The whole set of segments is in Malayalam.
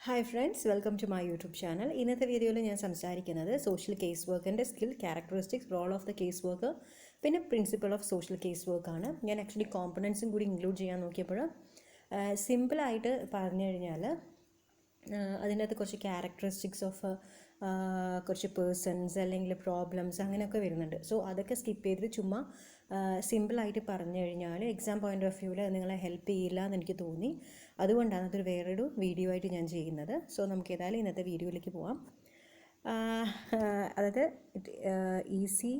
Hi friends, welcome to my YouTube channel. ഇന്നത്തെ വീഡിയോയിൽ ഞാൻ സംസാരിക്കുന്നത് സോഷ്യൽ കേസ് വർക്കിൻ്റെ skill, characteristics, role of the case work, പിന്നെ പ്രിൻസിപ്പിൾ ഓഫ് സോഷ്യൽ കേസ് വർക്കാണ്. ഞാൻ ആക്ച്വലി കോമ്പണൻസും കൂടി ഇൻക്ലൂഡ് ചെയ്യാൻ നോക്കിയപ്പോൾ സിമ്പിളായിട്ട് പറഞ്ഞു കഴിഞ്ഞാൽ അതിൻ്റെ അകത്ത് കുറച്ച് ക്യാരക്ടറിസ്റ്റിക്സ് ഓഫ് കുറച്ച് പേഴ്സൺസ് അല്ലെങ്കിൽ പ്രോബ്ലംസ് അങ്ങനെയൊക്കെ വരുന്നുണ്ട്. സോ അതൊക്കെ സ്കിപ്പ് ചെയ്ത് ചുമ്മാ സിമ്പിളായിട്ട് പറഞ്ഞു കഴിഞ്ഞാൽ എക്സാം പോയിൻ്റ് ഓഫ് വ്യൂവിൽ നിങ്ങളെ ഹെൽപ്പ് ചെയ്യില്ല എന്ന് എനിക്ക് തോന്നി. അതുകൊണ്ടാണ് അതൊരു വേറൊരു വീഡിയോ ആയിട്ട് ഞാൻ ചെയ്യുന്നത്. സോ നമുക്ക് ഏതായാലും ഇന്നത്തെ വീഡിയോയിലേക്ക് പോവാം. അതായത് ഈസി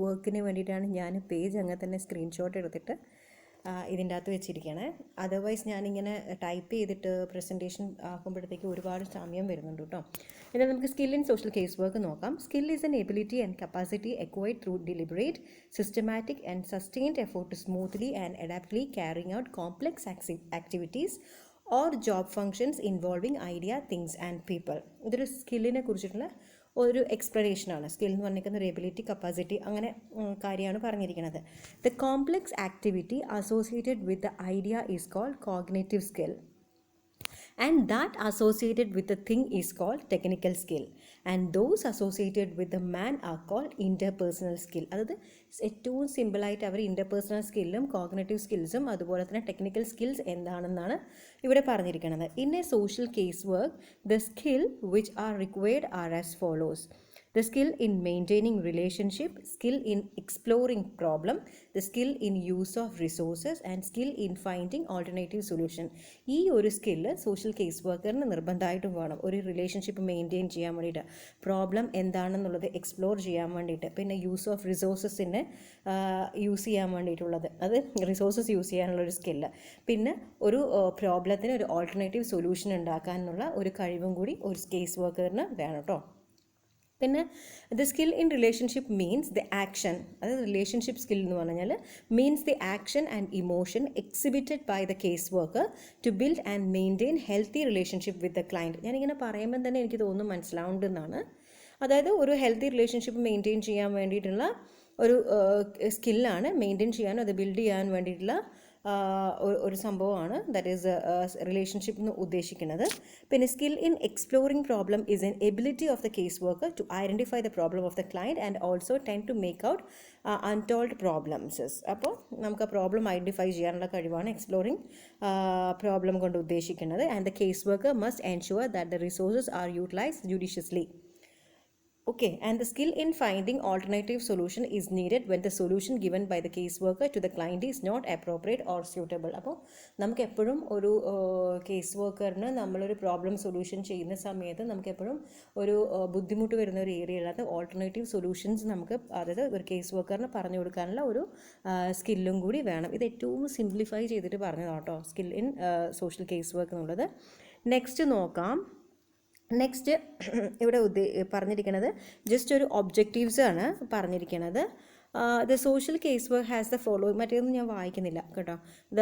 വർക്കിന് വേണ്ടിയിട്ടാണ് ഞാൻ പേജ് അങ്ങനെ തന്നെ സ്ക്രീൻഷോട്ട് എടുത്തിട്ട് ഇതിൻ്റെ അകത്ത് വെച്ചിരിക്കുകയാണ്. അതർവൈസ് ഞാനിങ്ങനെ ടൈപ്പ് ചെയ്തിട്ട് പ്രസൻറ്റേഷൻ ആക്കുമ്പോഴത്തേക്ക് ഒരുപാട് സമയം വരുന്നുണ്ട് കേട്ടോ. എന്നാൽ നമുക്ക് skill in social case work നോക്കാം. Skill is an ability and capacity acquired through deliberate, systematic and sustained effort to smoothly and adaptively carrying out complex activities or job functions involving idea, things and people. ഇതൊരു സ്കില്ലിനെ കുറിച്ചിട്ടുള്ള ഒരു എക്സ്പ്ലനേഷനാണ്. സ്കിൽ എന്ന് പറഞ്ഞിരിക്കുന്ന ഒരു എബിലിറ്റി, കപ്പാസിറ്റി അങ്ങനെ കാര്യമാണ് പറഞ്ഞിരിക്കുന്നത്. The complex activity associated with the idea is called cognitive skill, and that associated with the thing is called technical skill, and those associated with the man are called interpersonal skill. അതായത് ഏറ്റവും സിമ്പിളായിട്ട് അവർ ഇൻ്റർപേഴ്സണൽ സ്കില്ലും കോഗ്നേറ്റീവ് സ്കിൽസും അതുപോലെ തന്നെ ടെക്നിക്കൽ സ്കിൽസ് എന്താണെന്നാണ് ഇവിടെ പറഞ്ഞിരിക്കുന്നത്. In a social case work the skill which are required are as follows: the skill in maintaining relationship, skill in exploring problem, the skill in use of resources and skill in finding alternative solution. ഈ ഒരു സ്കില്ല് സോഷ്യൽ കേസ് വർക്കറിന് നിർബന്ധമായിട്ടും വേണം. ഒരു റിലേഷൻഷിപ്പ് മെയിൻറ്റെയിൻ ചെയ്യാൻ വേണ്ടിയിട്ട്, പ്രോബ്ലം എന്താണെന്നുള്ളത് എക്സ്പ്ലോർ ചെയ്യാൻ വേണ്ടിയിട്ട്, പിന്നെ യൂസ് ഓഫ് റിസോഴ്സസിനെ യൂസ് ചെയ്യാൻ വേണ്ടിയിട്ടുള്ളത്, അത് റിസോഴ്സസ് യൂസ് ചെയ്യാനുള്ളൊരു സ്കില്ല്, പിന്നെ ഒരു പ്രോബ്ലത്തിന് ഒരു ഓൾട്ടർനേറ്റീവ് സൊല്യൂഷൻ ഉണ്ടാക്കാനുള്ള ഒരു കഴിവും കൂടി ഒരു കേസ് വർക്കറിന് വേണം കേട്ടോ. പിന്നെ the skill in relationship means the action, അതായത് റിലേഷൻഷിപ്പ് സ്കിൽ എന്ന് പറഞ്ഞാൽ means the action and emotion exhibited by the case worker to build and maintain healthy relationship with the client. ഞാനിങ്ങനെ പറയുമ്പോൾ തന്നെ എനിക്ക് തോന്നുന്നു മനസ്സിലാവുന്നതെന്നാണ്. അതായത് ഒരു ഹെൽത്തി റിലേഷൻഷിപ്പ് മെയിൻറ്റെയിൻ ചെയ്യാൻ വേണ്ടിയിട്ടുള്ള ഒരു സ്കില്ലാണ്, മെയിൻറ്റെയിൻ ചെയ്യാനും അത് ബിൽഡ് ചെയ്യാൻ വേണ്ടിയിട്ടുള്ള ഒരു സംഭവമാണ്. ദാറ്റ് ഈസ് റിലേഷൻഷിപ്പ് എന്ന് ഉദ്ദേശിക്കുന്നത്. പിന്നെ skill in exploring problem is an ability of the case worker to identify the problem of the client and also tend to make out untold problems. അപ്പോൾ നമുക്ക് ആ പ്രോബ്ലം ഐഡൻറ്റിഫൈ ചെയ്യാനുള്ള കഴിവാണ് എക്സ്പ്ലോറിംഗ് പ്രോബ്ലം കൊണ്ട് ഉദ്ദേശിക്കുന്നത്. And the case worker must ensure that the resources are utilised judiciously. Okay, and the skill in finding alternative solution is needed when the solution given by the case worker to the client is not appropriate or suitable. അപ്പോൾ നമുക്ക് എപ്പോഴും ഒരു കേസ് വർക്കറിന് നമ്മളൊരു പ്രോബ്ലം സൊല്യൂഷൻ ചെയ്യുന്ന സമയത്ത് നമുക്ക് എപ്പോഴും ഒരു ബുദ്ധിമുട്ട് വരുന്ന ഒരു ഏരിയയിലകത്ത് ഓൾട്ടർനേറ്റീവ് സൊല്യൂഷൻസ് നമുക്ക്, അതായത് ഒരു കേസ് വർക്കറിന് പറഞ്ഞു കൊടുക്കാനുള്ള ഒരു സ്കില്ലും കൂടി വേണം. ഇത് ഏറ്റവും സിംപ്ലിഫൈ ചെയ്തിട്ട് പറഞ്ഞതാണ് കേട്ടോ skill in social case work എന്നുള്ളത്. നെക്സ്റ്റ് നോക്കാം. നെക്സ്റ്റ് ഇവിടെ പറഞ്ഞിരിക്കുന്നത് ജസ്റ്റ് ഒരു ഒബ്ജക്റ്റീവ്സ് ആണ് പറഞ്ഞിരിക്കുന്നത്. The social case work has the following, മറ്റേതൊന്നും ഞാൻ വായിക്കുന്നില്ല കേട്ടോ. ദ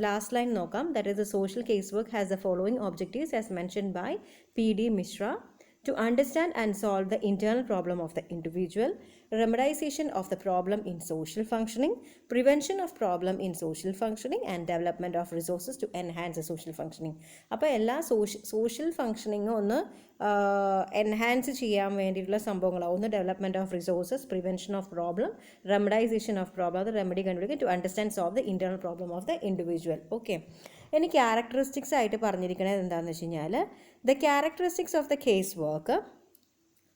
ലാസ്റ്റ് ലൈൻ നോക്കാം. That is the social case work has the following objectives as mention by PD Mishra: to understand and solve the internal problem of the individual, remediation of the problem in social functioning, prevention of problem in social functioning, and development of resources to enhance the social functioning. അപ്പോൾ എല്ലാ സോഷ്യൽ ഫങ്ഷനിങ്ങും ഒന്ന് എൻഹാൻസ് ചെയ്യാൻ വേണ്ടിയിട്ടുള്ള സംഭവങ്ങളാണ്. ഒന്ന് development of resources, prevention of problem, remedisation of problem, അത് റെമഡി കണ്ടുപിടിക്കുക, to understand solve the internal problem of the individual. Okay, ഇനി ക്യാരക്ടറിസ്റ്റിക്സ് ആയിട്ട് പറഞ്ഞിരിക്കുന്നത് എന്താണെന്ന് വെച്ച് കഴിഞ്ഞാൽ the characteristics of the case worker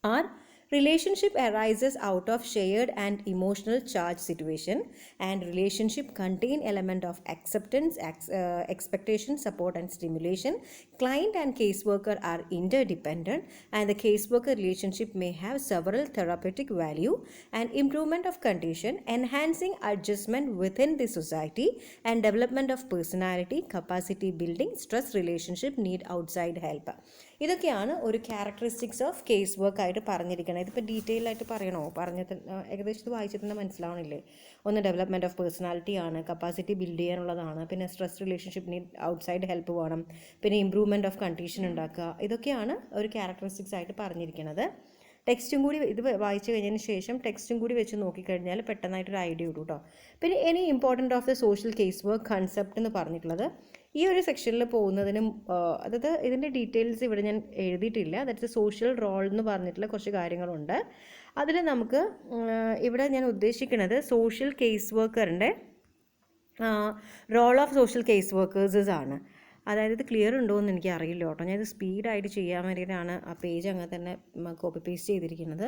are: relationship arises out of shared and emotional charged situation, and relationship contain element of acceptance, expectation, support and stimulation. Client and case worker are interdependent, and the case worker relationship may have several therapeutic value and improvement of condition, enhancing adjustment within the society and development of personality, capacity building, stress relationship, need outside help. ഇതൊക്കെയാണ് ഒരു ക്യാരക്ടറിസ്റ്റിക്സ് ഓഫ് കേസ് വർക്ക് ആയിട്ട് പറഞ്ഞിരിക്കുന്നത്. ഇതിപ്പോൾ ഡീറ്റെയിൽ ആയിട്ട് പറയണോ? പറഞ്ഞത് ഏകദേശം ഇത് വായിച്ചിട്ട് തന്നെ മനസ്സിലാവണില്ലേ? ഒന്ന് ഡെവലപ്മെൻറ്റ് ഓഫ് പേഴ്സണാലിറ്റി ആണ്, കപ്പാസിറ്റി ബിൽഡ് ചെയ്യാനുള്ളതാണ്, പിന്നെ stress relationship need outside help വേണം, പിന്നെ ഇമ്പ്രൂവ്മെൻറ്റ് ഓഫ് കണ്ടീഷൻ ഉണ്ടാക്കുക. ഇതൊക്കെയാണ് ഒരു ക്യാരക്ടറിസ്റ്റിക്സ് ആയിട്ട് പറഞ്ഞിരിക്കുന്നത്. ടെക്സ്റ്റും കൂടി ഇത് വായിച്ചു കഴിഞ്ഞതിന് ശേഷം ടെക്സ്റ്റും കൂടി വെച്ച് നോക്കിക്കഴിഞ്ഞാൽ പെട്ടെന്നായിട്ടൊരു ഐഡിയ കിട്ടും കേട്ടോ. പിന്നെ any important of the social case work concept എന്ന് പറഞ്ഞിട്ടുള്ളത്, ഈ ഒരു സെക്ഷനിൽ പോകുന്നതിനും അതായത് ഇതിൻ്റെ ഡീറ്റെയിൽസ് ഇവിടെ ഞാൻ എഴുതിയിട്ടില്ല. ദാറ്റ്സ് സോഷ്യൽ റോൾ എന്ന് പറഞ്ഞിട്ടുള്ള കുറച്ച് കാര്യങ്ങളുണ്ട്. അതിൽ നമുക്ക് ഇവിടെ ഞാൻ ഉദ്ദേശിക്കുന്നത് സോഷ്യൽ കേസ് വർക്കറിൻ്റെ role of social case workers ആണ്. അതായത് ഇത് ക്ലിയർ ഉണ്ടോ എന്ന് എനിക്ക് അറിയില്ല കേട്ടോ. ഞാനിത് സ്പീഡായിട്ട് ചെയ്യാൻ വേണ്ടിയിട്ടാണ് ആ പേജ് അങ്ങനെ തന്നെ കോപ്പി പേസ്റ്റ് ചെയ്തിരിക്കുന്നത്.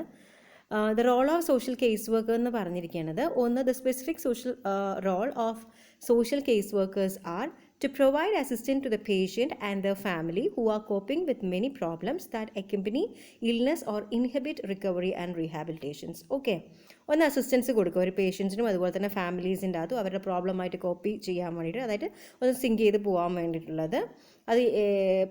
The role of social case worker എന്ന് പറഞ്ഞിരിക്കുന്നത് ഒന്ന്, the specific social role of social case workers are to provide assistance to the patient and their family who are coping with many problems that accompany illness or inhibit recovery and rehabilitations. Okay, ഒന്ന് അസിസ്റ്റൻസ് കൊടുക്കുക ഒരു പേഷ്യൻസിനും അതുപോലെ തന്നെ ഫാമിലീസിൻ്റെ അതും അവരുടെ പ്രോബ്ലമായിട്ട് കോപ്പി ചെയ്യാൻ വേണ്ടിയിട്ട്, അതായത് ഒന്ന് സിങ്ക് ചെയ്ത് പോകാൻ വേണ്ടിയിട്ടുള്ളത്. അത്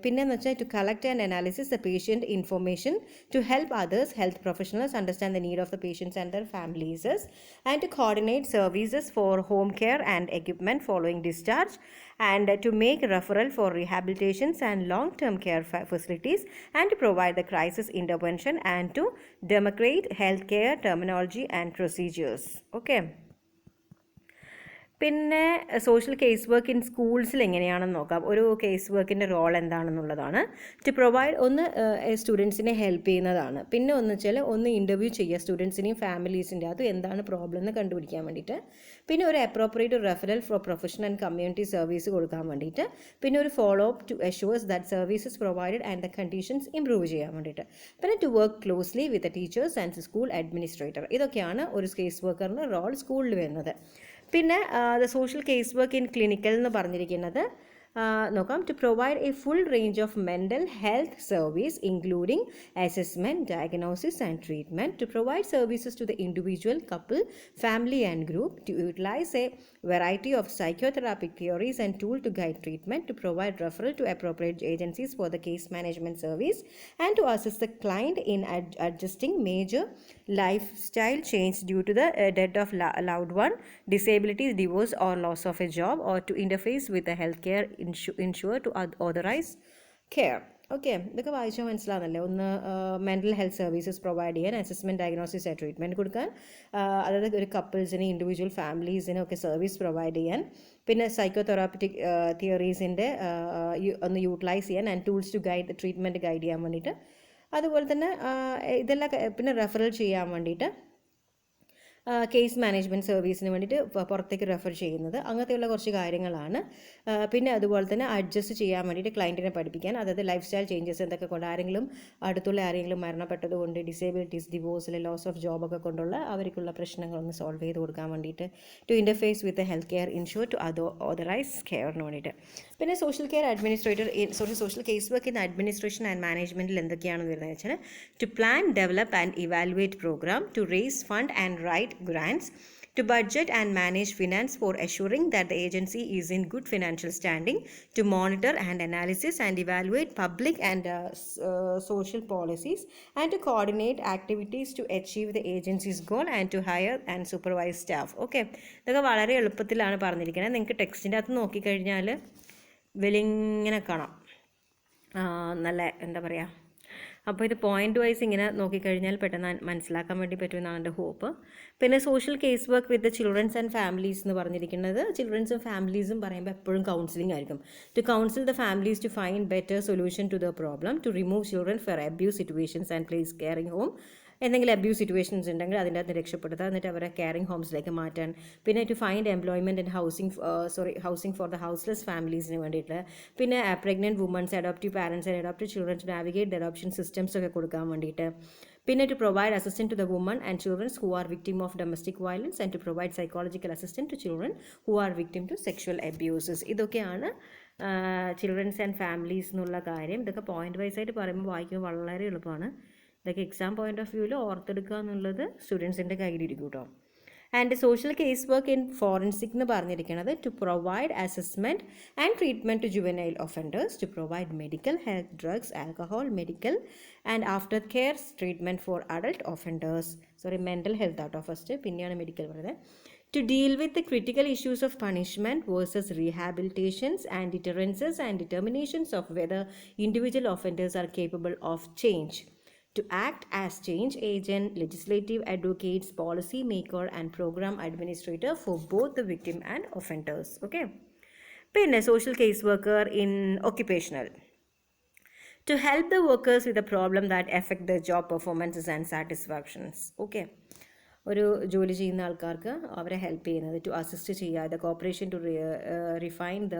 പിന്നെയെന്ന് വെച്ചാൽ to collect and analysis the patient information to help others health professionals understand the need of the patients and their families and to coordinate services for home care and equipment following discharge and to make referral for rehabilitations and long-term care facilities and to provide the crisis intervention and to demonstrate healthcare terminology and procedures. Okay. പിന്നെ സോഷ്യൽ കേസ് വർക്ക് ഇൻ സ്കൂൾസിൽ എങ്ങനെയാണെന്ന് നോക്കാം. ഒരു കേസ് വർക്കിൻ്റെ റോൾ എന്താണെന്നുള്ളതാണ്. ടു പ്രൊവൈഡ് ഒന്ന് സ്റ്റുഡൻസിനെ ഹെൽപ്പ് ചെയ്യുന്നതാണ്. പിന്നെ ഒന്ന് വെച്ചാൽ ഒന്ന് ഇൻ്റർവ്യൂ ചെയ്യുക സ്റ്റുഡൻസിനെയും ഫാമിലീസിൻ്റെ അത് എന്താണ് പ്രോബ്ലം എന്ന് കണ്ടുപിടിക്കാൻ വേണ്ടിയിട്ട്. പിന്നെ ഒരു appropriate referral for professional and community service കൊടുക്കാൻ വേണ്ടിയിട്ട്. പിന്നെ ഒരു follow up to assures that services provided and the conditions improve ചെയ്യാൻ വേണ്ടിയിട്ട്. പിന്നെ to work closely with the teachers and school administrator. ഇതൊക്കെയാണ് ഒരു കേസ് വർക്കറിൻ്റെ റോൾ സ്കൂളിൽ വരുന്നത്. പിന്നെ the social case work in clinical എന്ന് പറഞ്ഞിരിക്കുന്നത് നോക്കാം. To provide a full range of mental health service including assessment, diagnosis and treatment. To provide services to the individual, couple, family and group. To utilize a variety of psychotherapeutic theories and tool to guide treatment. To provide referral to appropriate agencies for the case management service and to assist the client in adjusting major lifestyle change due to the death of loved one, disabilities, divorce or loss of a job, or to interface with the healthcare insurer to authorize care. Okay, ഇതൊക്കെ വായിച്ചാൽ മനസ്സിലാകുന്നല്ലേ. ഒന്ന് മെൻ്റൽ ഹെൽത്ത് സർവീസസ് പ്രൊവൈഡ് ചെയ്യാൻ, അസസ്മെൻറ്റ്, ഡയഗ്നോസിസ് ആൻഡ് ട്രീറ്റ്മെൻറ്റ് കൊടുക്കാൻ, അതായത് ഒരു കപ്പിൾസിന് ഇൻഡിവിജ്വൽ ഫാമിലീസിനും ഒക്കെ സർവീസ് പ്രൊവൈഡ് ചെയ്യാൻ. പിന്നെ സൈക്കോതെറാപ്പിറ്റിക് തിയറീസിൻ്റെ ഒന്ന് യൂട്ടിലൈസ് ചെയ്യാൻ and tools to guide treatment guide ചെയ്യാൻ വേണ്ടിയിട്ട്. അതുപോലെ തന്നെ ഇതെല്ലാം പിന്നെ റെഫറൽ ചെയ്യാൻ വേണ്ടിയിട്ട് കേസ് മാനേജ്മെൻറ്റ് സർവീസിന് വേണ്ടിയിട്ട് പുറത്തേക്ക് റെഫർ ചെയ്യുന്നത്. അങ്ങനത്തെയുള്ള കുറച്ച് കാര്യങ്ങളാണ്. പിന്നെ അതുപോലെ തന്നെ അഡ്ജസ്റ്റ് ചെയ്യാൻ വേണ്ടിയിട്ട് ക്ലയൻറ്റിനെ പഠിപ്പിക്കാൻ, അതായത് ലൈഫ് സ്റ്റൈൽ ചേഞ്ചസ് എന്തൊക്കെ കൊണ്ട് അടുത്തുള്ള ആരെങ്കിലും മരണപ്പെട്ടതുകൊണ്ട്, ഡിസേബിലിറ്റീസ്, ഡിവോഴ്സിൽ, ലോസ് ഓഫ് ജോബൊക്കെ കൊണ്ടുള്ള അവർക്കുള്ള പ്രശ്നങ്ങളൊന്ന് സോൾവ് ചെയ്ത് കൊടുക്കാൻ വേണ്ടിയിട്ട്. To interface with health care insure to authorize കെയറിന് വേണ്ടിയിട്ട്. പിന്നെ social care administrator social case work in administration and മാനേജ്മെൻറ്റിൽ എന്തൊക്കെയാണെന്ന് വരുന്നത് വെച്ചാൽ to plan, develop and evaluate program, to raise fund and write grants, to budget and manage finance for assuring that the agency is in good financial standing, to monitor and analysis and evaluate public and social policies, and to coordinate activities to achieve the agency's goal, and to hire and supervise staff. Okay, ഇതൊക്കെ വളരെ എളുപ്പത്തിലാണ് പറഞ്ഞിരിക്കുന്നത്. നിങ്ങൾക്ക് ടെക്സ്റ്റിൻ്റെ അകത്ത് നോക്കിക്കഴിഞ്ഞാൽ വെളിങ്ങനെ കാണാം, നല്ല എന്താ പറയുക. അപ്പോൾ ഇത് പോയിൻ്റ് വൈസ് ഇങ്ങനെ നോക്കിക്കഴിഞ്ഞാൽ പെട്ടെന്ന് മനസ്സിലാക്കാൻ വേണ്ടി പറ്റുമെന്നാണ് എൻ്റെ ഹോപ്പ്. പിന്നെ social case work with childrens and families എന്ന് പറഞ്ഞിരിക്കുന്നത്, ചിൽഡ്രൻസും ഫാമിലീസും പറയുമ്പോൾ എപ്പോഴും കൗൺസിലിംഗ് ആയിരിക്കും. To counsel the families to find better solution to the problem, to remove children for abuse situations and place caring home. എന്തെങ്കിലും അബ്യൂസ് സിറ്റുവേഷൻസ് ഉണ്ടെങ്കിൽ അതിൻ്റെ അകത്ത് രക്ഷപ്പെടുത്തുക, എന്നിട്ട് അവരെ കെയറിംഗ് ഹോംസിലേക്ക് മാറ്റാൻ. പിന്നെ to find employment and housing for the houseless ഫാമിലീസിന് വേണ്ടിയിട്ട്. പിന്നെ pregnant womens, adoptive parents and adoptive children to navigate the adoption systems ഒക്കെ കൊടുക്കാൻ വേണ്ടിയിട്ട്. പിന്നെ to provide assistant to the woman and childrens who are victim of domestic violence and to provide psychological assistant to children who are victim to sexual abuses. ഇതൊക്കെയാണ് ചിൽഡ്രൻസ് ആൻഡ് ഫാമിലീസ് എന്നുള്ള കാര്യം. ഇതൊക്കെ പോയിൻ്റ് വൈസ് ആയിട്ട് പറയുമ്പോൾ വായിക്കുമ്പോൾ വളരെ എളുപ്പമാണ്. ഇതൊക്കെ എക്സാം പോയിൻ്റ് ഓഫ് വ്യൂവിൽ ഓർത്തെടുക്കുക എന്നുള്ളത് സ്റ്റുഡൻസിൻ്റെ കയ്യിലിരിക്കും കേട്ടോ. And social case work in forensic എന്ന് പറഞ്ഞിരിക്കുന്നത് to provide assessment and treatment to juvenile offenders, to provide medical, health, drugs, alcohol, medical and after care treatment for adult offenders. Mental health ആട്ടോ ഫസ്റ്റ്, പിന്നെയാണ് മെഡിക്കൽ പറയുന്നത്. To deal with the critical issues of punishment versus rehabilitations and deterrences and determinations of whether individual offenders are capable of change. To act as change agent, legislative advocates, policy maker and program administrator for both the victim and offenders. Okay. പിന്നെ social case worker in occupational, to help the workers with a problem that affect their job performances and satisfactions. Okay, ഒരു ജോലി ചെയ്യുന്ന ആൾക്കാർക്ക് അവരെ ഹെൽപ്പ് ചെയ്യുന്നത്, ടു അസിസ്റ്റ് ചെയ്യുക, the cooperation to refine the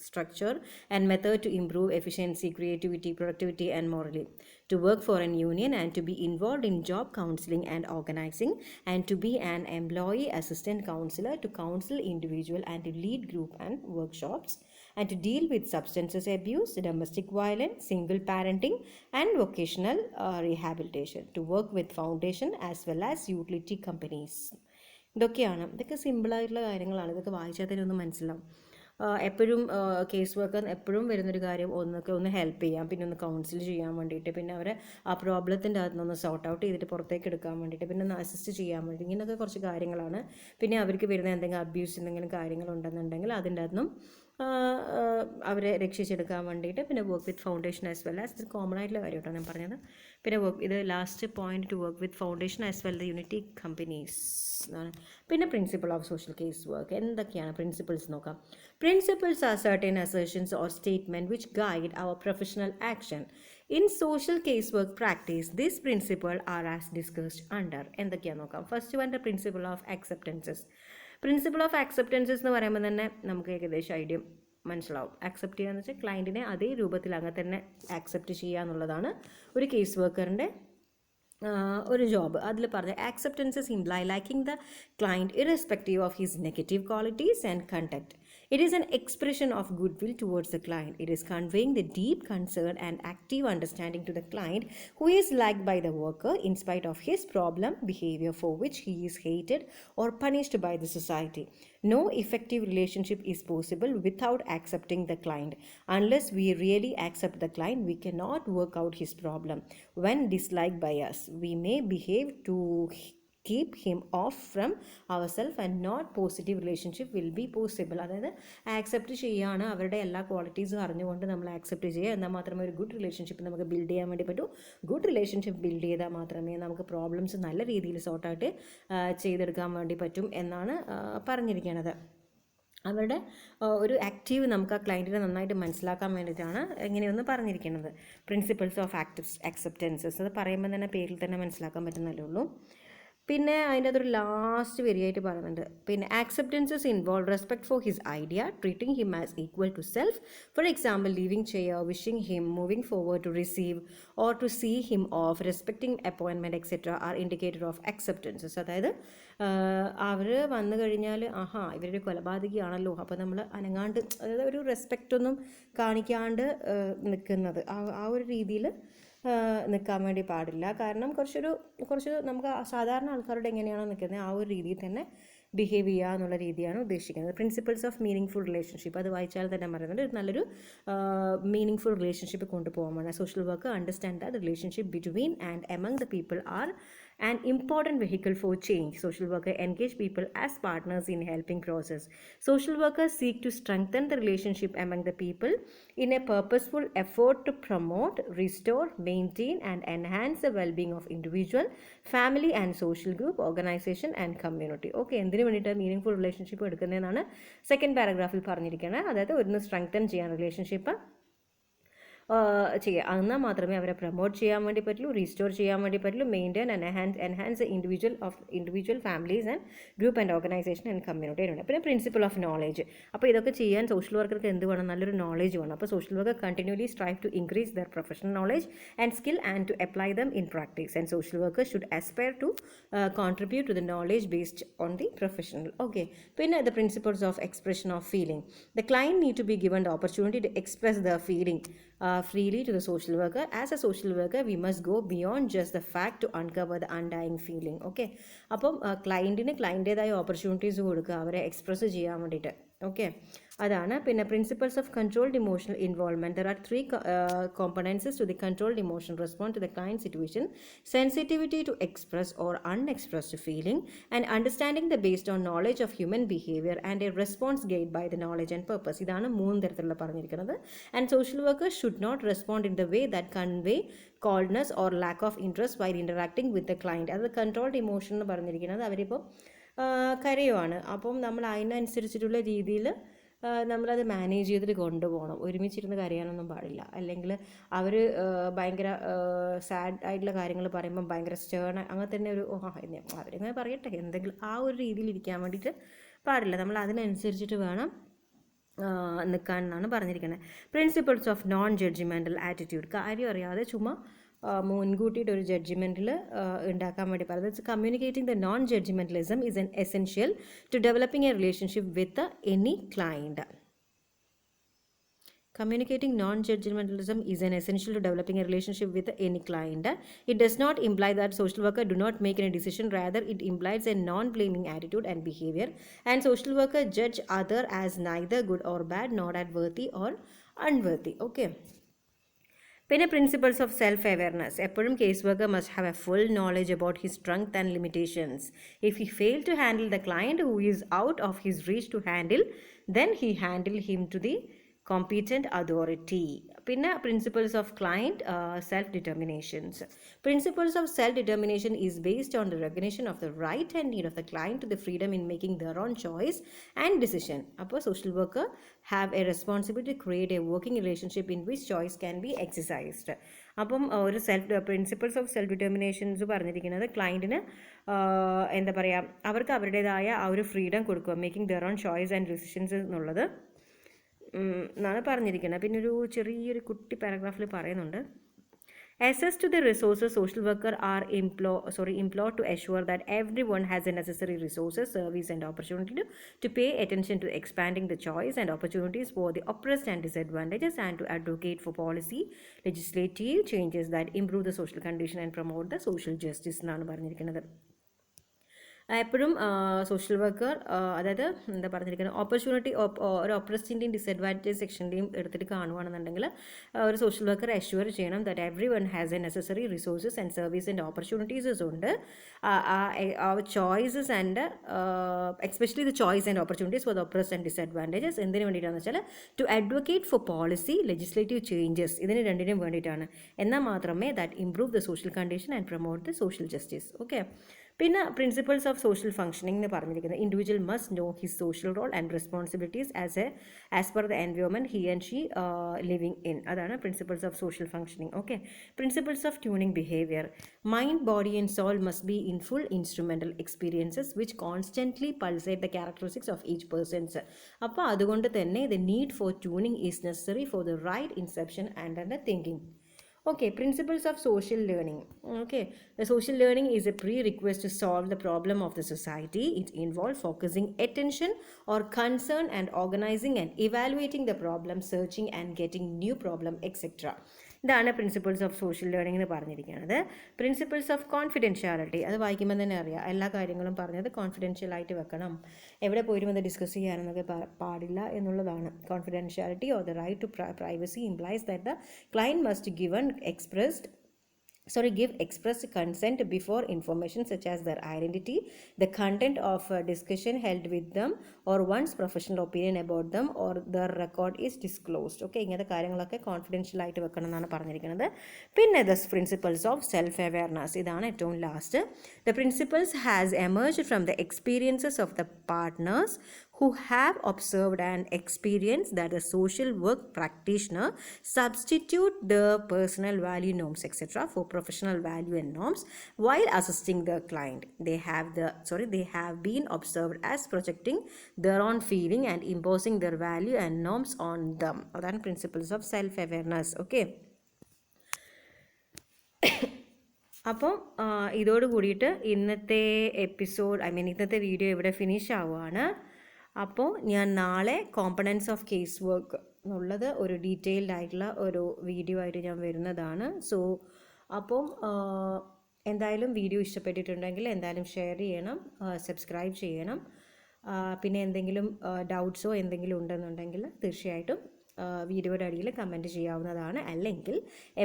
structure and method to improve efficiency, creativity, productivity and morally, to work for an union and to be involved in job counseling and organizing, and to be an employee assistant counselor, to counsel individual and to lead group and workshops, and to deal with substances abuse, domestic violence, single parenting and vocational rehabilitation, to work with foundation as well as utility companies. ഇതൊക്കെ സിമ്പിളായിട്ടുള്ള കാര്യങ്ങളാണ്. ഇതൊക്കെ വായിച്ചാൽ തന്നെ ഒന്ന് മനസ്സിലാവും. എപ്പോഴും കേസ് വർക്കർ എപ്പോഴും വരുന്നൊരു കാര്യം ഒന്ന് ഹെൽപ്പ് ചെയ്യാം, പിന്നെ ഒന്ന് കൗൺസിൽ ചെയ്യാൻ വേണ്ടിയിട്ട്, പിന്നെ അവരെ ആ പ്രോബ്ലത്തിൻ്റെ അകത്ത് നിന്ന് സോർട്ട് ഔട്ട് ചെയ്തിട്ട് പുറത്തേക്ക് എടുക്കാൻ വേണ്ടിയിട്ട്, പിന്നെ ഒന്ന് അസിസ്റ്റ് ചെയ്യാൻ വേണ്ടി, ഇങ്ങനെയൊക്കെ കുറച്ച് കാര്യങ്ങളാണ്. പിന്നെ അവർക്ക് വരുന്ന എന്തെങ്കിലും അബ്യൂസ് എന്തെങ്കിലും കാര്യങ്ങളുണ്ടെന്നുണ്ടെങ്കിൽ അതിൻ്റെ അകത്തും അവരെ രക്ഷിച്ചെടുക്കാൻ വേണ്ടിയിട്ട്, പിന്നെ work with foundation as well as, ഇത് കോമൺ ആയിട്ടുള്ള കാര്യം കേട്ടോ ഞാൻ പറഞ്ഞത്. പിന്നെ ഇത് last point, to work with foundation as well the unity companies എന്നാണ്. പിന്നെ principle of social case work, എന്തൊക്കെയാണ് പ്രിൻസിപ്പിൾസ് നോക്കാം. Principles are certain assertions or statements which guide our professional action. In social casework practice, these principles are as discussed under. എന്തൊക്കെയാണ് നോക്കാം. First one, the principle of acceptances. Principle of acceptances എന്ന് പറയുമ്പോൾ തന്നെ നമുക്ക് ഏകദേശം ഐഡിയ മനസ്സിലാവും. അക്സെപ്റ്റ് ചെയ്യുക എന്ന് വെച്ചാൽ ക്ലയൻറ്റിനെ അതേ രൂപത്തിൽ അങ്ങനെ തന്നെ ആക്സെപ്റ്റ് ചെയ്യുക എന്നുള്ളതാണ് ഒരു കേസ് വർക്കറിൻ്റെ ഒരു ജോബ്. അതിൽ പറഞ്ഞ acceptances imply liking the client irrespective of his negative qualities and conduct. It is an expression of goodwill towards the client. It is conveying the deep concern and active understanding to the client who is liked by the worker in spite of his problem behavior for which he is hated or punished by the society. No effective relationship is possible without accepting the client. Unless we really accept the client, we cannot work out his problem. When disliked by us, we may behave to keep him off from ourselves and not positive relationship will be possible. അതായത് ആക്സെപ്റ്റ് ചെയ്യുകയാണ്, അവരുടെ എല്ലാ ക്വാളിറ്റീസും അറിഞ്ഞുകൊണ്ട് നമ്മൾ ആക്സെപ്റ്റ് ചെയ്യുക, എന്നാൽ മാത്രമേ ഒരു ഗുഡ് റിലേഷൻഷിപ്പ് നമുക്ക് ബിൽഡ് ചെയ്യാൻ വേണ്ടി പറ്റൂ. ഗുഡ് റിലേഷൻഷിപ്പ് ബിൽഡ് ചെയ്താൽ മാത്രമേ നമുക്ക് പ്രോബ്ലംസ് നല്ല രീതിയിൽ സോർട്ടായിട്ട് ചെയ്തെടുക്കാൻ വേണ്ടി പറ്റും എന്നാണ് പറഞ്ഞിരിക്കുന്നത്. അവരുടെ ഒരു ആക്റ്റീവ് നമുക്ക് ആ ക്ലയൻറ്റിനെ നന്നായിട്ട് മനസ്സിലാക്കാൻ വേണ്ടിയിട്ടാണ് ഇങ്ങനെയൊന്ന് പറഞ്ഞിരിക്കുന്നത്. പ്രിൻസിപ്പിൾസ് ഓഫ് അക്സെപ്റ്റൻസസ്, അത് പറയുമ്പോൾ തന്നെ പേരിൽ തന്നെ മനസ്സിലാക്കാൻ പറ്റുന്നല്ലേ ഉള്ളൂ. പിന്നെ അതിൻ്റെ അതൊരു ലാസ്റ്റ് വരിയായിട്ട് പറയുന്നുണ്ട്. പിന്നെ acceptances involve respect for his idea, treating him as equal to self. For example, leaving chair, wishing him, moving forward to receive or to see him off, respecting appointment etcetera are indicator of acceptances. അതായത് അവർ വന്നു കഴിഞ്ഞാൽ ഇവരൊരു കൊലപാതകയാണല്ലോ, അപ്പോൾ നമ്മൾ അനങ്ങാണ്ട്, അതായത് ഒരു റെസ്പെക്റ്റൊന്നും കാണിക്കാണ്ട് നിൽക്കുന്നത്, ആ ഒരു രീതിയിൽ നിൽക്കാൻ വേണ്ടി പാടില്ല. കാരണം കുറച്ച് നമുക്ക് സാധാരണ ആൾക്കാരോട് എങ്ങനെയാണോ നിൽക്കുന്നത് ആ ഒരു രീതിയിൽ തന്നെ ബിഹേവ് ചെയ്യുക എന്നുള്ള രീതിയാണ് ഉദ്ദേശിക്കുന്നത്. Principles of meaning full relationship, അത് വായിച്ചാൽ തന്നെ പറയുന്നുണ്ട് നല്ലൊരു മീനിങ് ഫുൾ റിലേഷൻഷിപ്പ് കൊണ്ടുപോകാൻ വേണം. Social work understand the relationship between and among the people are an important vehicle for change. Social workers engage people as partners in helping process. Social workers seek to strengthen the relationship among the people in a purposeful effort to promote, restore, maintain and enhance the well-being of individual, family and social group, organization and community. Okay, എന്തിനു വേണ്ടിയിട്ട് മീനിങ് ഫുൾ റിലേഷൻഷിപ്പ് എടുക്കുന്നതെന്നാണ് സെക്കൻഡ് പാരഗ്രാഫിൽ പറഞ്ഞിരിക്കുന്നത്. അതായത് ഒന്ന് സ്ട്രെങ്തൻ ചെയ്യാൻ റിലേഷൻഷിപ്പ് ചെയ്യുക, എന്നാൽ മാത്രമേ അവരെ പ്രൊമോട്ട് ചെയ്യാൻ വേണ്ടി പറ്റുള്ളൂ, റീസ്റ്റോർ ചെയ്യാൻ വേണ്ടി പറ്റുള്ളൂ, maintain and enhance individual families and group and organisation and community ഉണ്ട്. പിന്നെ പ്രിൻസിപ്പിൾ ഓഫ് നോളേജ്, അപ്പോൾ ഇതൊക്കെ ചെയ്യാൻ സോഷ്യൽ വർക്കർക്ക് എന്ത് വേണം, നല്ലൊരു നോളേജ് വേണം. അപ്പോൾ social worker continuously strive to increase their professional knowledge and skill and to apply them in practice. And social worker should aspire to contribute to the knowledge based on the professional. Okay, പിന്നെ the principles of expression of feeling. The client need to be given the opportunity to express their feeling freely to the social worker. As a social worker, we must go beyond just the fact to uncover the undying feeling. Okay, അപ്പം ക്ലയൻറ്റിൻ്റെതായ ഓപ്പർച്യൂണിറ്റീസ് കൊടുക്കുക, അവരെ എക്സ്പ്രസ് ചെയ്യാൻ വേണ്ടിയിട്ട്. ഓക്കെ, അതാണ്. പിന്നെ principles of controlled emotional involvement. There are 3 components to the controlled emotional response to the client situation: sensitivity to express or unexpressed feeling, and understanding the based on knowledge of human behavior, and a response guided by the knowledge and purpose. ഇതാണ് 3 തരത്തിലുള്ള പറഞ്ഞിരിക്കുന്നത്. And social workers should not respond in the way that convey coldness or lack of interest while interacting with the client. അത് കൺട്രോൾഡ് ഇമോഷൻ എന്ന് പറഞ്ഞിരിക്കുന്നത് അവരിപ്പോൾ കരയുവാണ്, അപ്പം നമ്മൾ അതിനനുസരിച്ചിട്ടുള്ള രീതിയിൽ നമ്മളത് മാനേജ് ചെയ്തിട്ട് കൊണ്ടുപോകണം. ഒരുമിച്ചിരുന്ന് കരയാനൊന്നും പാടില്ല. അല്ലെങ്കിൽ അവർ ഭയങ്കര സാഡ് ആയിട്ടുള്ള കാര്യങ്ങൾ പറയുമ്പം ഭയങ്കര സ്റ്റേൺ അങ്ങനെ തന്നെ ഒരു അവരിങ്ങനെ പറയട്ടെ എന്തെങ്കിലും ആ ഒരു രീതിയിൽ ഇരിക്കാൻ വേണ്ടിയിട്ട് പാടില്ല. നമ്മൾ അതിനനുസരിച്ചിട്ട് വേണം നിൽക്കാൻ എന്നാണ് പറഞ്ഞിരിക്കുന്നത്. Principles of non judgmental attitude, കാര്യം അറിയാതെ ചുമ്മാ മുൻകൂട്ടിയിട്ട് ഒരു ജഡ്ജ്മെൻറ്റിൽ ഉണ്ടാക്കാൻ വേണ്ടി പറയുന്നത്. Communicating the non judgmentalism is an essential to developing a relationship with any client. Communicating non-judgmentalism is an essential to developing a relationship with any client. It does not imply that social worker do not make any decision. Rather, it implies a non-blaming attitude and behavior. And social worker judge other as neither good or bad, not as worthy or unworthy. Okay. പിന്നെ പ്രിൻസിപ്പിൾസ് ഓഫ് സെൽഫ് അവെയർനെസ്. എപ്പോഴും case worker must have a full knowledge about his strength and limitations. If he fail to handle the client who is out of his reach to handle, then he handle him to the competent authority. പിന്നെ principles of client self determinations. Principles of self determination is based on the recognition of the right and need of the client to the freedom in making their own choice and decision. അപ്പോൾ social worker have a responsibility to create a working relationship in which choice can be exercised. അപ്പം ഒരു പ്രിൻസിപ്പിൾസ് ഓഫ് സെൽഫ് ഡിറ്റർമിനേഷൻസ് പറഞ്ഞിരിക്കുന്നത് ക്ലയൻറ്റിന് എന്താ പറയുക, അവർക്ക് അവരുടേതായ ആ ഒരു ഫ്രീഡം കൊടുക്കുക, making their own choice and decisions എന്നുള്ളത് എന്നാണ് പറഞ്ഞിരിക്കുന്നത്. പിന്നെ ഒരു ചെറിയൊരു കുട്ടി പാരഗ്രാഫിൽ പറയുന്നുണ്ട്. Access to the resources social worker are employed to assure that everyone has the necessary resources, service and opportunity to pay attention to expanding the choice and opportunities for the oppressed and disadvantaged, and to advocate for policy legislative changes that improve the social condition and promote the social justice എന്നാണ് പറഞ്ഞിരിക്കുന്നത്. എപ്പോഴും സോഷ്യൽ വർക്കർ അതായത് എന്താ പറഞ്ഞിരിക്കുന്നത്, ഓപ്പർച്യൂണിറ്റി ഒരു ഓപ്പർച്യൂണിറ്റിയും ഡിസഡ്വാൻറ്റേജ് സെക്ഷൻ്റെയും എടുത്തിട്ട് കാണുകയാണെന്നുണ്ടെങ്കിൽ ഒരു സോഷ്യൽ വർക്കർ അഷ്യൂർ ചെയ്യണം that every one has a necessary resources and service and opportunities ഉണ്ട്. Choices and especially the choice and opportunities for the oppressed and disadvantages എന്തിനു വേണ്ടിയിട്ടാണെന്ന് വെച്ചാൽ to advocate for policy legislative changes, ഇതിന് രണ്ടിനും വേണ്ടിയിട്ടാണ്. എന്നാൽ മാത്രമേ that improve the social condition and promote the social justice. Okay. പിന്നെ പ്രിൻസിപ്പിൾസ് ഓഫ് സോഷ്യൽ ഫംഗ്ഷനിങ് എന്ന് പറഞ്ഞിരിക്കുന്നത് individual must know his social role and responsibilities as per the environment he and she living in. അതാണ് principles of social functioning. Okay. Principles of tuning behaviour. Mind, body and soul must be in full instrumental experiences which constantly pulsate the characteristics of each persons. അപ്പോൾ അതുകൊണ്ട് തന്നെ the need for tuning is necessary for the right inception and the thinking. Okay, principles of social learning. Okay, the social learning is a prerequisite to solve the problem of the society. It involves focusing attention or concern and organizing and evaluating the problem, searching and getting new problem, etc. ഇതാണ് പ്രിൻസിപ്പിൾസ് ഓഫ് സോഷ്യൽ ലേണിംഗ് എന്ന് പറഞ്ഞിരിക്കുന്നത്. പ്രിൻസിപ്പിൾസ് ഓഫ് കോൺഫിഡൻഷ്യാലിറ്റി, അത് വായിക്കുമ്പോൾ തന്നെ അറിയാം, എല്ലാ കാര്യങ്ങളും പറഞ്ഞത് കോൺഫിഡൻഷ്യലായിട്ട് വെക്കണം, എവിടെ പോയിട്ട് വന്ന് ഡിസ്കസ് ചെയ്യാനൊക്കെ പാടില്ല എന്നുള്ളതാണ്. Confidentiality or the right to privacy implies that the client must give express consent before information such as their identity, the content of a discussion held with them, or one's professional opinion about them, or their record is disclosed. Okay, ഇങ്ങനത്തെ കാര്യങ്ങളൊക്കെ കോൺഫിഡൻഷ്യൽ ആയിട്ട് വെക്കണം എന്നാണ് പറഞ്ഞിരിക്കുന്നത്. പിന്നെ the principles of self awareness, ഇതാണ് ഏറ്റവും last. The principles has emerged from the experiences of the partners who have observed and experienced that the social work practitioner substitute the personal value norms etc. for professional value and norms while assisting the client. They have been observed as projecting their own feeling and imposing their value and norms on them. That's principles of self-awareness. Okay. അപ്പം ഇതോട് കൂടിയിട്ട് ഇന്നത്തെ ഇന്നത്തെ വീഡിയോ ഇവിടെ ഫിനിഷ് ആവുകയാണ്. അപ്പോൾ ഞാൻ നാളെ കോമ്പണൻസ് ഓഫ് കേസ് വർക്ക് എന്നുള്ളത് ഒരു ഡീറ്റെയിൽഡ് ആയിട്ടുള്ള ഒരു വീഡിയോ ആയിട്ട് ഞാൻ വരുന്നതാണ്. സോ അപ്പം എന്തായാലും വീഡിയോ ഇഷ്ടപ്പെട്ടിട്ടുണ്ടെങ്കിൽ എന്തായാലും ഷെയർ ചെയ്യണം, സബ്സ്ക്രൈബ് ചെയ്യണം. പിന്നെ എന്തെങ്കിലും ഡൗട്ട്സോ എന്തെങ്കിലും ഉണ്ടെന്നുണ്ടെങ്കിൽ തീർച്ചയായിട്ടും വീഡിയോയുടെ അടിയിൽ കമൻറ്റ് ചെയ്യാവുന്നതാണ്. അല്ലെങ്കിൽ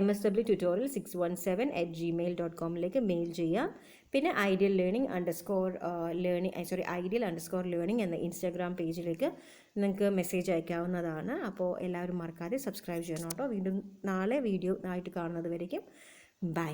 mswtutorial617@gmail.com മെയിൽ ചെയ്യാം. പിന്നെ ഐഡിയൽ ലേണിംഗ് എന്ന ഇൻസ്റ്റാഗ്രാം പേജിലേക്ക് നിങ്ങൾക്ക് മെസ്സേജ് അയക്കാവുന്നതാണ്. അപ്പോൾ എല്ലാവരും മറക്കാതെ സബ്സ്ക്രൈബ് ചെയ്യണം കേട്ടോ. വീണ്ടും നാളെ വീഡിയോ ആയിട്ട് കാണുന്നത് വരയ്ക്കും ബൈ.